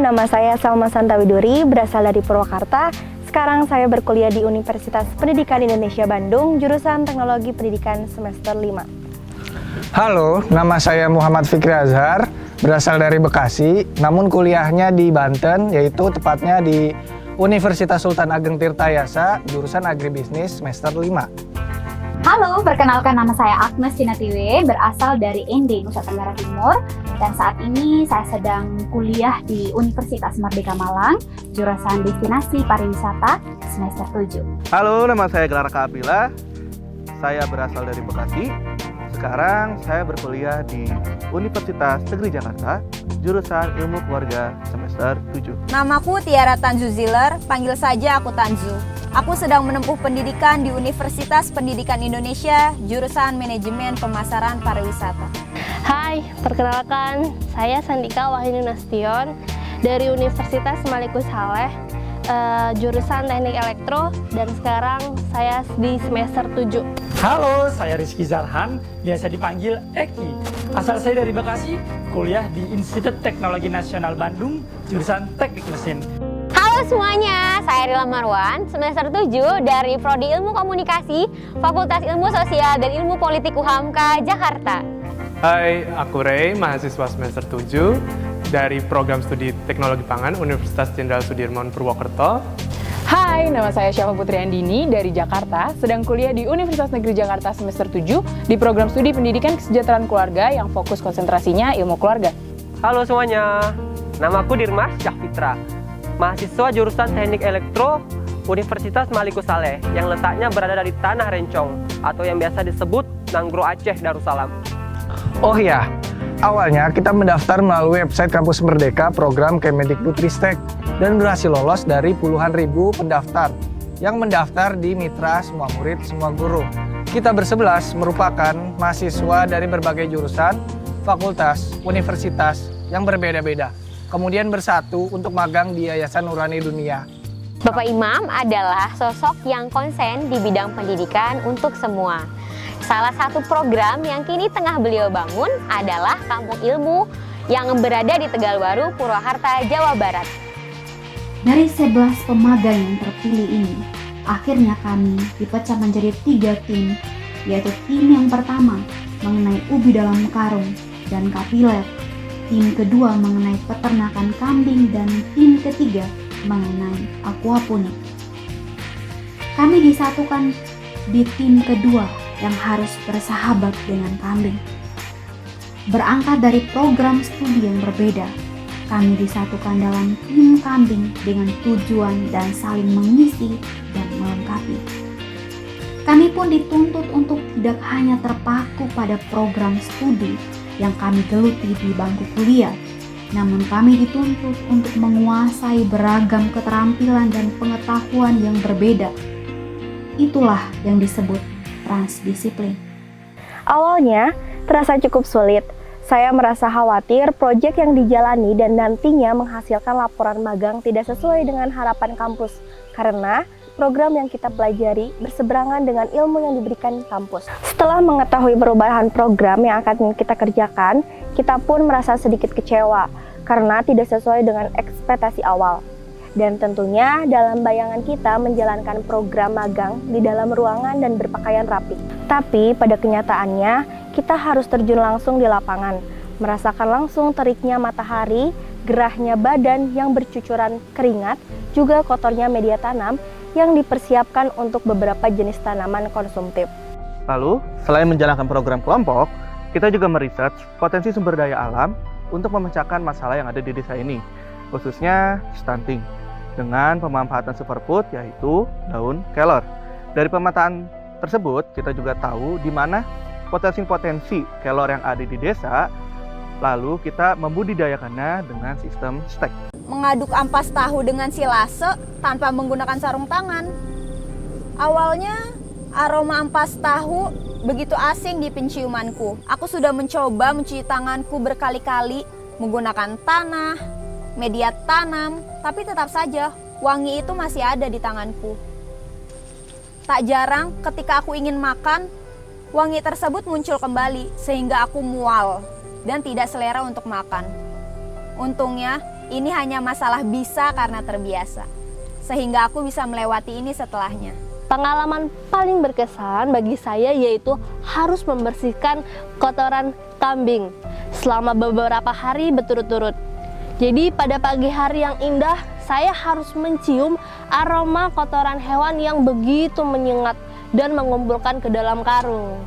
nama saya Salma Santawiduri, berasal dari Purwakarta. Sekarang saya berkuliah di Universitas Pendidikan Indonesia Bandung, jurusan Teknologi Pendidikan semester 5. Halo, nama saya Muhammad Fikri Azhar, berasal dari Bekasi, namun kuliahnya di Banten, yaitu tepatnya di Universitas Sultan Ageng Tirtayasa, jurusan Agribisnis semester 5. Halo, perkenalkan nama saya Agnes Cinatiwe, berasal dari ND Nusa Tenggara Timur, dan saat ini saya sedang kuliah di Universitas Merdeka Malang, jurusan Destinasi Pariwisata semester 7. Halo, nama saya Gelar Kabila, saya berasal dari Bekasi. Sekarang saya berkuliah di Universitas Negeri Jakarta, jurusan Ilmu Keluarga semester 7. Namaku Tiara Tanzu Ziller, panggil saja aku Tanzu. Aku sedang menempuh pendidikan di Universitas Pendidikan Indonesia, jurusan Manajemen Pemasaran Pariwisata. Hai, perkenalkan saya Sandika Wahyuni Nasution dari Universitas Malikus Saleh, jurusan Teknik Elektro, dan sekarang saya di semester 7. Halo, saya Rizky Zarhan, biasa dipanggil Eki. Asal saya dari Bekasi, kuliah di Institut Teknologi Nasional Bandung, jurusan Teknik Mesin. Halo semuanya, saya Rila Marwan, semester 7 dari Prodi Ilmu Komunikasi, Fakultas Ilmu Sosial dan Ilmu Politik UHAMKA, Jakarta. Hai, aku Ray, mahasiswa semester 7 dari Program Studi Teknologi Pangan Universitas Jenderal Sudirman Purwokerto. Hai, nama saya Syafa Putri Andini dari Jakarta, sedang kuliah di Universitas Negeri Jakarta semester 7 di Program Studi Pendidikan Kesejahteraan Keluarga yang fokus konsentrasinya ilmu keluarga. Halo semuanya, namaku Dirmas Syahfitra, mahasiswa jurusan Teknik Elektro Universitas Malikus Saleh yang letaknya berada di Tanah Rencong atau yang biasa disebut Nanggro Aceh Darussalam. Oh ya, awalnya kita mendaftar melalui website Kampus Merdeka program Kemendikbudristek dan berhasil lolos dari puluhan ribu pendaftar yang mendaftar di Mitra Semua Murid Semua Guru. Kita bersebelas merupakan mahasiswa dari berbagai jurusan, fakultas, universitas yang berbeda-beda. Kemudian bersatu untuk magang di Yayasan Nurani Dunia. Bapak Imam adalah sosok yang konsen di bidang pendidikan untuk semua. Salah satu program yang kini tengah beliau bangun adalah Kampung Ilmu yang berada di Tegalwaru, Purwakarta, Jawa Barat. Dari 11 pemagang yang terpilih ini, akhirnya kami dipecah menjadi 3 tim, yaitu tim yang pertama mengenai ubi dalam karung dan kapiler, tim kedua mengenai peternakan kambing, dan tim ketiga mengenai aquaponik. Kami disatukan di tim kedua yang harus bersahabat dengan kambing. Berangkat dari program studi yang berbeda, kami disatukan dalam tim kambing dengan tujuan dan saling mengisi dan melengkapi. Kami pun dituntut untuk tidak hanya terpaku pada program studi yang kami geluti di bangku kuliah, namun kami dituntut untuk menguasai beragam keterampilan dan pengetahuan yang berbeda. Itulah yang disebut transdisiplin. Awalnya terasa cukup sulit. Saya merasa khawatir proyek yang dijalani dan nantinya menghasilkan laporan magang tidak sesuai dengan harapan kampus karena program yang kita pelajari berseberangan dengan ilmu yang diberikan kampus. Setelah mengetahui perubahan program yang akan kita kerjakan, kita pun merasa sedikit kecewa karena tidak sesuai dengan ekspektasi awal. Dan tentunya dalam bayangan kita menjalankan program magang di dalam ruangan dan berpakaian rapi. Tapi pada kenyataannya kita harus terjun langsung di lapangan, merasakan langsung teriknya matahari, gerahnya badan yang bercucuran keringat, juga kotornya media tanam yang dipersiapkan untuk beberapa jenis tanaman konsumtif. Lalu, selain menjalankan program kelompok, kita juga meresearch potensi sumber daya alam untuk memecahkan masalah yang ada di desa ini, khususnya stunting, dengan pemanfaatan superfood yaitu daun kelor. Dari pemetaan tersebut, kita juga tahu di mana potensi-potensi kelor yang ada di desa, lalu kita membudidayakannya dengan sistem stek. Mengaduk ampas tahu dengan silase tanpa menggunakan sarung tangan. Awalnya aroma ampas tahu begitu asing di penciumanku. Aku sudah mencoba mencuci tanganku berkali-kali menggunakan tanah, media tanam, tapi tetap saja wangi itu masih ada di tanganku. Tak jarang ketika aku ingin makan, wangi tersebut muncul kembali sehingga aku mual dan tidak selera untuk makan. Untungnya Ini hanya masalah bisa karena terbiasa. Sehingga aku bisa melewati ini setelahnya. Pengalaman paling berkesan bagi saya yaitu harus membersihkan kotoran kambing selama beberapa hari berturut-turut. Jadi pada pagi hari yang indah, saya harus mencium aroma kotoran hewan yang begitu menyengat dan mengumpulkan ke dalam karung.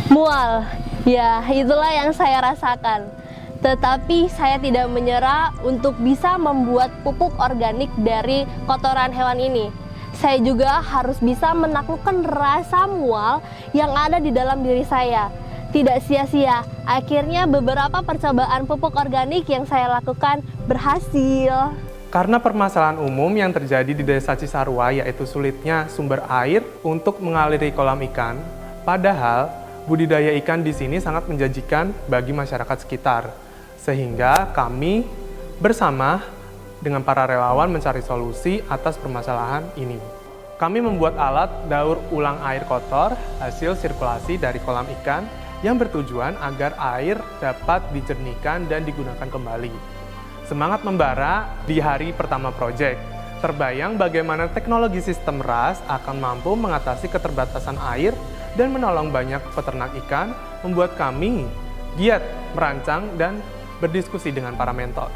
Mual, ya itulah yang saya rasakan. Tetapi saya tidak menyerah untuk bisa membuat pupuk organik dari kotoran hewan ini. Saya juga harus bisa menaklukkan rasa mual yang ada di dalam diri saya. Tidak sia-sia, akhirnya beberapa percobaan pupuk organik yang saya lakukan berhasil. Karena permasalahan umum yang terjadi di Desa Cisarua yaitu sulitnya sumber air untuk mengaliri kolam ikan, padahal budidaya ikan di sini sangat menjanjikan bagi masyarakat sekitar. Sehingga kami bersama dengan para relawan mencari solusi atas permasalahan ini. Kami membuat alat daur ulang air kotor hasil sirkulasi dari kolam ikan yang bertujuan agar air dapat dijernihkan dan digunakan kembali. Semangat membara di hari pertama proyek. Terbayang bagaimana teknologi sistem RAS akan mampu mengatasi keterbatasan air dan menolong banyak peternak ikan, membuat kami giat merancang dan berdiskusi dengan para mentor.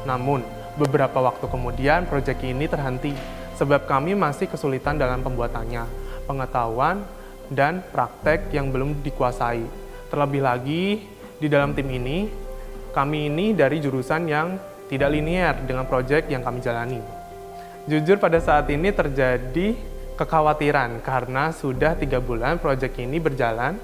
Namun, beberapa waktu kemudian proyek ini terhenti sebab kami masih kesulitan dalam pembuatannya, pengetahuan, dan praktek yang belum dikuasai. Terlebih lagi, di dalam tim ini, kami ini dari jurusan yang tidak linear dengan proyek yang kami jalani. Jujur pada saat ini terjadi kekhawatiran karena sudah 3 bulan proyek ini berjalan,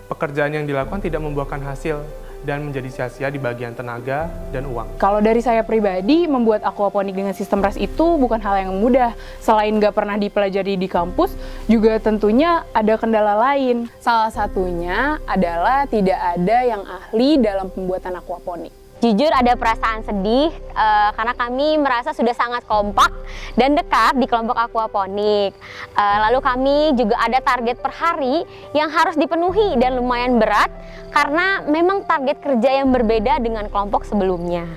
pekerjaan yang dilakukan tidak membuahkan hasil dan menjadi sia-sia di bagian tenaga dan uang. Kalau dari saya pribadi, membuat aquaponik dengan sistem RAS itu bukan hal yang mudah. Selain nggak pernah dipelajari di kampus, juga tentunya ada kendala lain. Salah satunya adalah tidak ada yang ahli dalam pembuatan aquaponik. Jujur ada perasaan sedih karena kami merasa sudah sangat kompak dan dekat di kelompok aquaponik. Lalu kami juga ada target per hari yang harus dipenuhi dan lumayan berat karena memang target kerja yang berbeda dengan kelompok sebelumnya.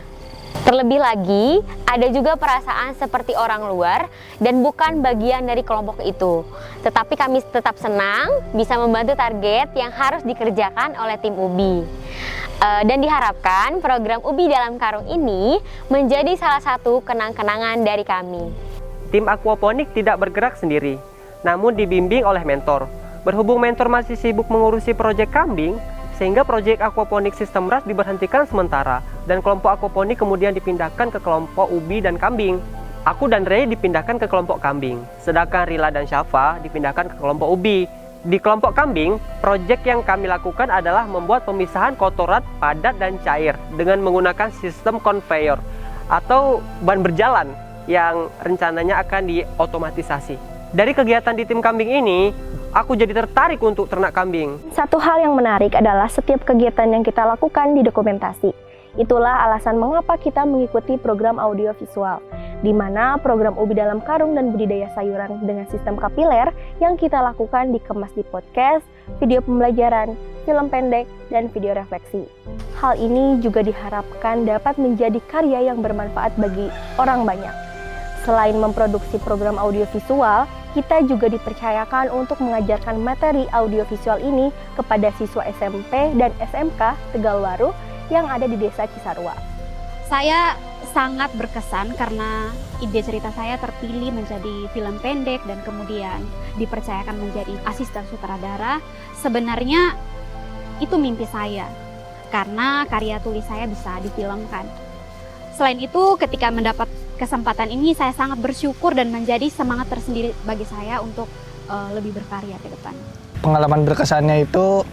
Terlebih lagi, ada juga perasaan seperti orang luar dan bukan bagian dari kelompok itu. Tetapi kami tetap senang bisa membantu target yang harus dikerjakan oleh tim UBI. Dan diharapkan program UBI dalam karung ini menjadi salah satu kenang-kenangan dari kami. Tim aquaponik tidak bergerak sendiri, namun dibimbing oleh mentor. Berhubung mentor masih sibuk mengurusi proyek kambing, sehingga proyek aquaponik sistem RAS diberhentikan sementara dan kelompok aquaponik kemudian dipindahkan ke kelompok ubi dan kambing. Aku dan Ray dipindahkan ke kelompok kambing, sedangkan Rila dan Syafa dipindahkan ke kelompok ubi. Di kelompok kambing, proyek yang kami lakukan adalah membuat pemisahan kotoran padat dan cair dengan menggunakan sistem conveyor atau ban berjalan yang rencananya akan diotomatisasi. Dari kegiatan di tim kambing ini, aku jadi tertarik untuk ternak kambing. Satu hal yang menarik adalah setiap kegiatan yang kita lakukan didokumentasi. Itulah alasan mengapa kita mengikuti program audiovisual, di mana program UBI dalam karung dan budidaya sayuran dengan sistem kapiler yang kita lakukan dikemas di podcast, video pembelajaran, film pendek, dan video refleksi. Hal ini juga diharapkan dapat menjadi karya yang bermanfaat bagi orang banyak. Selain memproduksi program audiovisual, kita juga dipercayakan untuk mengajarkan materi audiovisual ini kepada siswa SMP dan SMK Tegalwaru yang ada di Desa Cisarua. Saya sangat berkesan karena ide cerita saya terpilih menjadi film pendek dan kemudian dipercayakan menjadi asisten sutradara. Sebenarnya itu mimpi saya karena karya tulis saya bisa difilmkan. Selain itu, ketika mendapat kesempatan ini saya sangat bersyukur dan menjadi semangat tersendiri bagi saya untuk lebih berkarya ke depan. Pengalaman berkesannya itu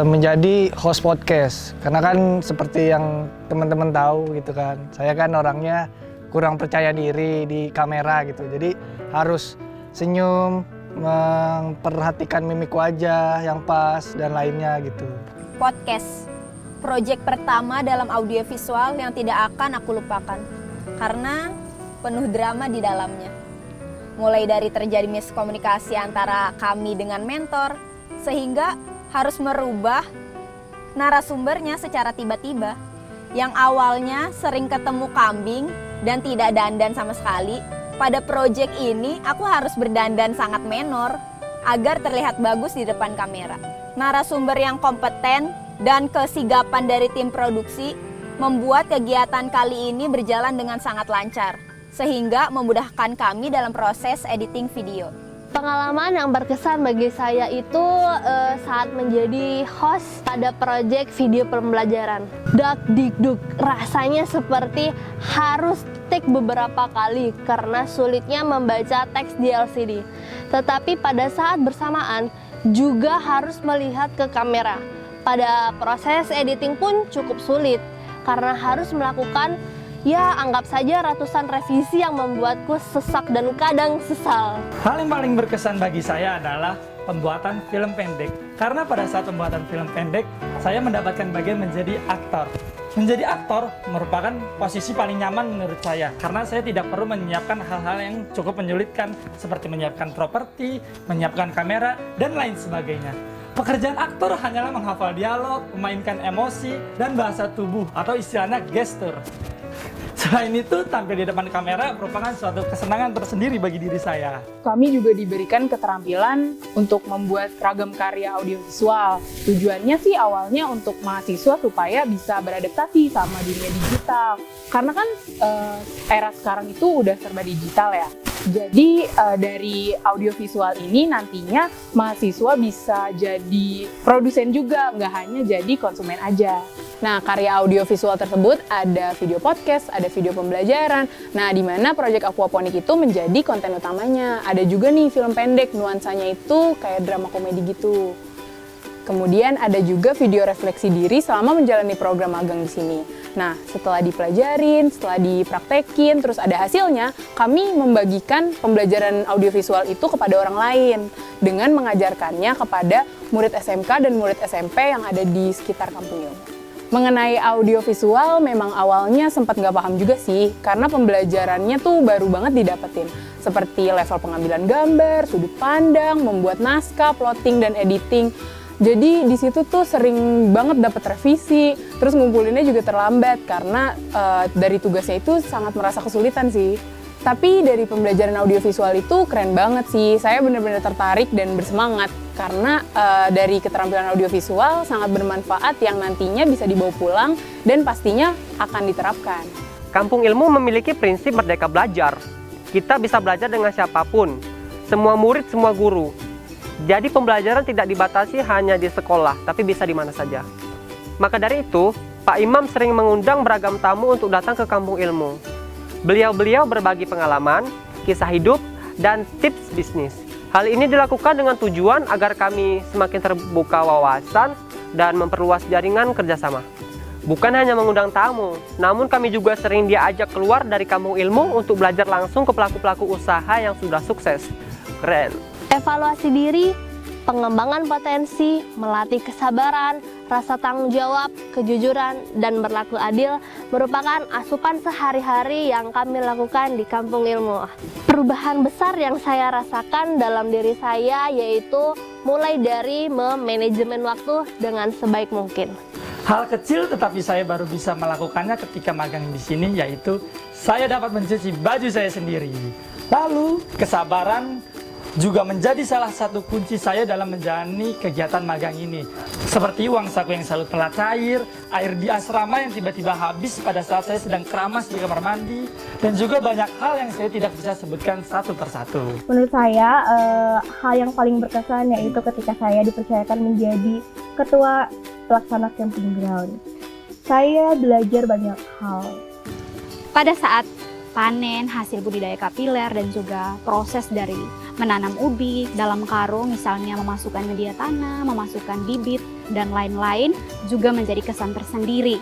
menjadi host podcast, karena kan seperti yang teman-teman tahu gitu kan, saya kan orangnya kurang percaya diri di kamera gitu, jadi harus senyum, memperhatikan mimik wajah yang pas dan lainnya gitu. Podcast, proyek pertama dalam audiovisual yang tidak akan aku lupakan karena penuh drama di dalamnya. Mulai dari terjadi miskomunikasi antara kami dengan mentor, sehingga harus merubah narasumbernya secara tiba-tiba. yang awalnya sering ketemu kambing dan tidak dandan sama sekali, pada proyek ini aku harus berdandan sangat menor agar terlihat bagus di depan kamera. Narasumber yang kompeten dan kesigapan dari tim produksi membuat kegiatan kali ini berjalan dengan sangat lancar, sehingga memudahkan kami dalam proses editing video. Pengalaman yang berkesan bagi saya itu saat menjadi host pada proyek video pembelajaran. Dak dikduk, rasanya seperti harus take beberapa kali karena sulitnya membaca teks di LCD. Tetapi pada saat bersamaan juga harus melihat ke kamera. Pada proses editing pun cukup sulit karena harus melakukan anggap saja ratusan revisi yang membuatku sesak dan kadang sesal. Hal yang paling berkesan bagi saya adalah pembuatan film pendek. Karena pada saat pembuatan film pendek, saya mendapatkan bagian menjadi aktor. Menjadi aktor merupakan posisi paling nyaman menurut saya, karena saya tidak perlu menyiapkan hal-hal yang cukup menyulitkan, seperti menyiapkan properti, menyiapkan kamera, dan lain sebagainya. Pekerjaan aktor hanyalah menghafal dialog, memainkan emosi, dan bahasa tubuh atau istilahnya gestur. Selain itu, tampil di depan kamera merupakan suatu kesenangan tersendiri bagi diri saya. Kami juga diberikan keterampilan untuk membuat ragam karya audiovisual. Tujuannya sih awalnya untuk mahasiswa supaya bisa beradaptasi sama dunia digital. Karena kan era sekarang itu udah serba digital ya. Jadi dari audiovisual ini nantinya mahasiswa bisa jadi produsen juga, nggak hanya jadi konsumen aja. Nah, karya audiovisual tersebut ada video podcast, ada video pembelajaran. Nah, di mana proyek Aquaponik itu menjadi konten utamanya. Ada juga nih film pendek, nuansanya itu kayak drama komedi gitu. Kemudian ada juga video refleksi diri selama menjalani program magang di sini. Nah, setelah dipelajarin, setelah dipraktekin, terus ada hasilnya, kami membagikan pembelajaran audiovisual itu kepada orang lain dengan mengajarkannya kepada murid SMK dan murid SMP yang ada di sekitar kampung ilmu. Mengenai audiovisual memang awalnya sempat nggak paham juga sih, karena pembelajarannya tuh baru banget didapetin. Seperti level pengambilan gambar, sudut pandang, membuat naskah, plotting, dan editing. Jadi di situ tuh sering banget dapat revisi, terus ngumpulinnya juga terlambat karena dari tugasnya itu sangat merasa kesulitan sih. Tapi dari pembelajaran audiovisual itu keren banget sih, saya benar-benar tertarik dan bersemangat karena dari keterampilan audiovisual sangat bermanfaat yang nantinya bisa dibawa pulang dan pastinya akan diterapkan. Kampung Ilmu memiliki prinsip merdeka belajar. Kita bisa belajar dengan siapapun, semua murid, semua guru. Jadi pembelajaran tidak dibatasi hanya di sekolah, tapi bisa di mana saja. Maka dari itu, Pak Imam sering mengundang beragam tamu untuk datang ke Kampung Ilmu. Beliau-beliau berbagi pengalaman, kisah hidup, dan tips bisnis. Hal ini dilakukan dengan tujuan agar kami semakin terbuka wawasan dan memperluas jaringan kerjasama. Bukan hanya mengundang tamu, namun kami juga sering diajak keluar dari Kampung Ilmu untuk belajar langsung ke pelaku-pelaku usaha yang sudah sukses. Keren! Evaluasi diri, pengembangan potensi, melatih kesabaran, rasa tanggung jawab, kejujuran, dan berlaku adil merupakan asupan sehari-hari yang kami lakukan di Kampung Ilmu. Perubahan besar yang saya rasakan dalam diri saya yaitu mulai dari memanajemen waktu dengan sebaik mungkin. Hal kecil tetapi saya baru bisa melakukannya ketika magang di sini, yaitu saya dapat mencuci baju saya sendiri. Lalu, kesabaran juga menjadi salah satu kunci saya dalam menjalani kegiatan magang ini. Seperti uang saku yang selalu telah cair, air di asrama yang tiba-tiba habis pada saat saya sedang keramas di kamar mandi, dan juga banyak hal yang saya tidak bisa sebutkan satu persatu. Menurut saya, hal yang paling berkesan yaitu ketika saya dipercayakan menjadi ketua pelaksana camping ground. Saya belajar banyak hal. Pada saat panen hasil budidaya kapiler dan juga proses dari menanam ubi dalam karung, misalnya memasukkan media tanam, memasukkan bibit, dan lain-lain, juga menjadi kesan tersendiri.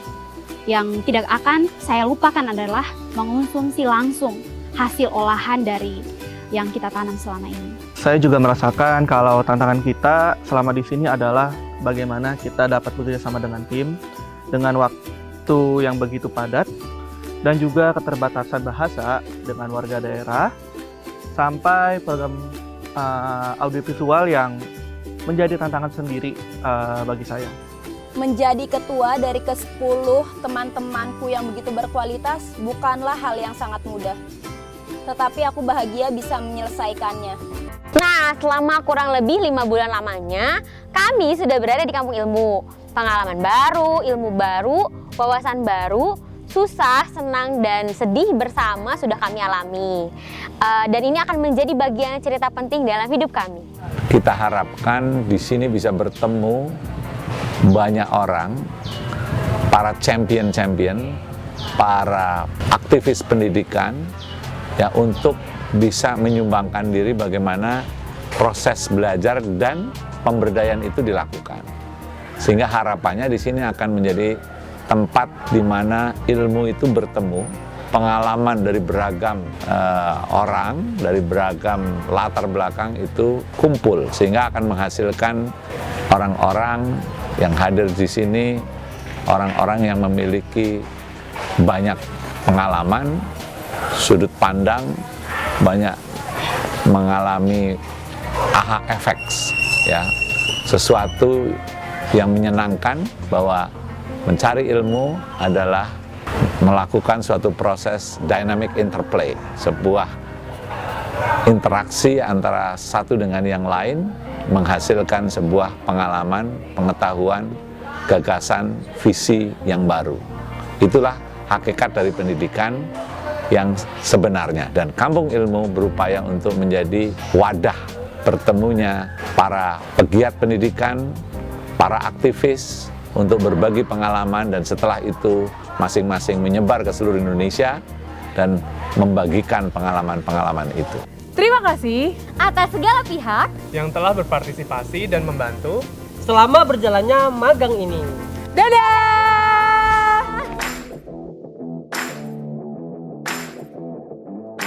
Yang tidak akan saya lupakan adalah mengonsumsi langsung hasil olahan dari yang kita tanam selama ini. Saya juga merasakan kalau tantangan kita selama di sini adalah bagaimana kita dapat bekerja sama dengan tim, dengan waktu yang begitu padat, dan juga keterbatasan bahasa dengan warga daerah, sampai program audiovisual yang menjadi tantangan sendiri bagi saya. Menjadi ketua dari ke-10 teman-temanku yang begitu berkualitas bukanlah hal yang sangat mudah. Tetapi aku bahagia bisa menyelesaikannya. Nah, selama kurang lebih 5 bulan lamanya, kami sudah berada di Kampung Ilmu. Pengalaman baru, ilmu baru, wawasan baru, susah, senang, dan sedih bersama sudah kami alami. Dan ini akan menjadi bagian cerita penting dalam hidup kami. Kita harapkan di sini bisa bertemu banyak orang, para champion-champion, para aktivis pendidikan, ya, untuk bisa menyumbangkan diri bagaimana proses belajar dan pemberdayaan itu dilakukan. Sehingga harapannya di sini akan menjadi tempat di mana ilmu itu bertemu, pengalaman dari beragam orang, dari beragam latar belakang itu kumpul, sehingga akan menghasilkan orang-orang yang hadir di sini, orang-orang yang memiliki banyak pengalaman, sudut pandang, banyak mengalami aha effects, ya, sesuatu yang menyenangkan bahwa mencari ilmu adalah melakukan suatu proses dynamic interplay, sebuah interaksi antara satu dengan yang lain, menghasilkan sebuah pengalaman, pengetahuan, gagasan, visi yang baru. Itulah hakikat dari pendidikan yang sebenarnya. Dan Kampung Ilmu berupaya untuk menjadi wadah bertemunya para pegiat pendidikan, para aktivis untuk berbagi pengalaman, dan setelah itu masing-masing menyebar ke seluruh Indonesia dan membagikan pengalaman-pengalaman itu. Terima kasih atas segala pihak yang telah berpartisipasi dan membantu selama berjalannya magang ini. Dadah!